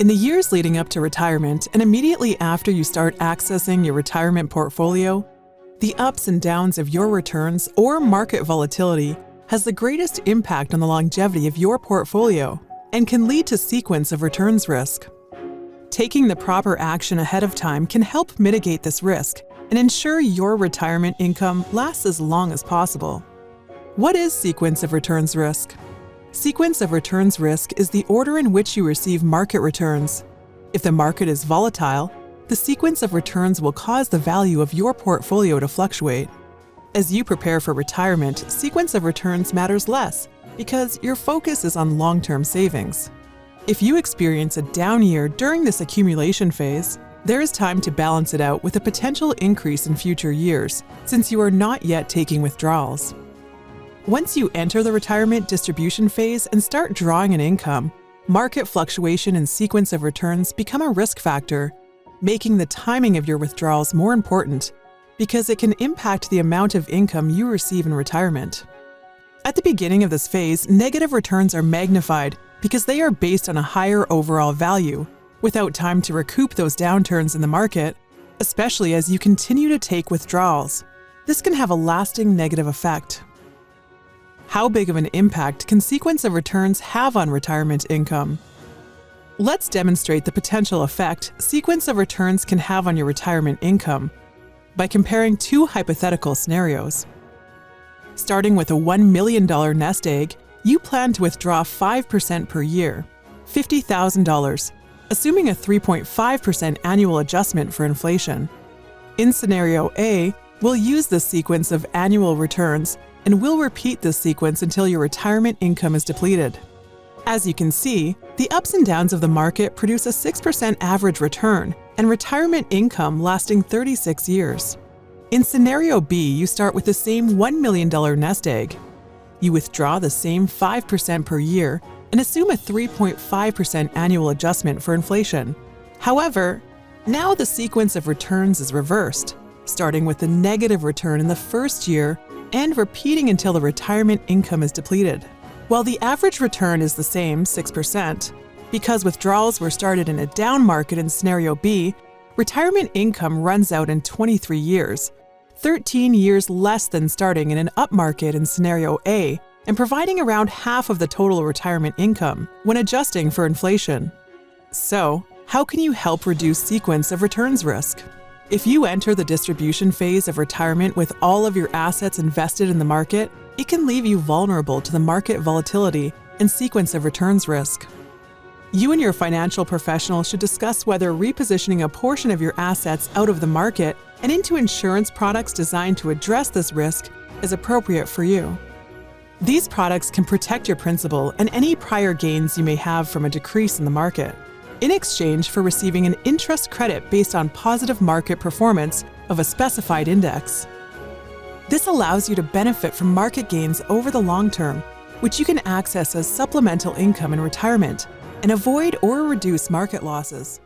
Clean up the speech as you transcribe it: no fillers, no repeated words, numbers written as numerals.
In the years leading up to retirement and immediately after you start accessing your retirement portfolio, the ups and downs of your returns or market volatility has the greatest impact on the longevity of your portfolio and can lead to sequence of returns risk. Taking the proper action ahead of time can help mitigate this risk and ensure your retirement income lasts as long as possible. What is sequence of returns risk? Sequence of returns risk is the order in which you receive market returns. If the market is volatile, the sequence of returns will cause the value of your portfolio to fluctuate. As you prepare for retirement, sequence of returns matters less because your focus is on long-term savings. If you experience a down year during this accumulation phase, there is time to balance it out with a potential increase in future years, since you are not yet taking withdrawals. Once you enter the retirement distribution phase and start drawing an income, market fluctuation and sequence of returns become a risk factor, making the timing of your withdrawals more important because it can impact the amount of income you receive in retirement. At the beginning of this phase, negative returns are magnified because they are based on a higher overall value, without time to recoup those downturns in the market, especially as you continue to take withdrawals. This can have a lasting negative effect. How big of an impact can sequence of returns have on retirement income? Let's demonstrate the potential effect sequence of returns can have on your retirement income by comparing two hypothetical scenarios. Starting with a $1 million nest egg, you plan to withdraw 5% per year, $50,000, assuming a 3.5% annual adjustment for inflation. In scenario A, we'll use this sequence of annual returns and we'll repeat this sequence until your retirement income is depleted. As you can see, the ups and downs of the market produce a 6% average return and retirement income lasting 36 years. In scenario B, you start with the same $1 million nest egg. You withdraw the same 5% per year and assume a 3.5% annual adjustment for inflation. However, now the sequence of returns is reversed, starting with the negative return in the first year and repeating until the retirement income is depleted. While the average return is the same, 6%, because withdrawals were started in a down market in scenario B, retirement income runs out in 23 years, 13 years less than starting in an up market in scenario A, and providing around half of the total retirement income when adjusting for inflation. So, how can you help reduce sequence of returns risk? If you enter the distribution phase of retirement with all of your assets invested in the market, it can leave you vulnerable to the market volatility and sequence of returns risk. You and your financial professional should discuss whether repositioning a portion of your assets out of the market and into insurance products designed to address this risk is appropriate for you. These products can protect your principal and any prior gains you may have from a decrease in the market, in exchange for receiving an interest credit based on positive market performance of a specified index. This allows you to benefit from market gains over the long term, which you can access as supplemental income in retirement and avoid or reduce market losses.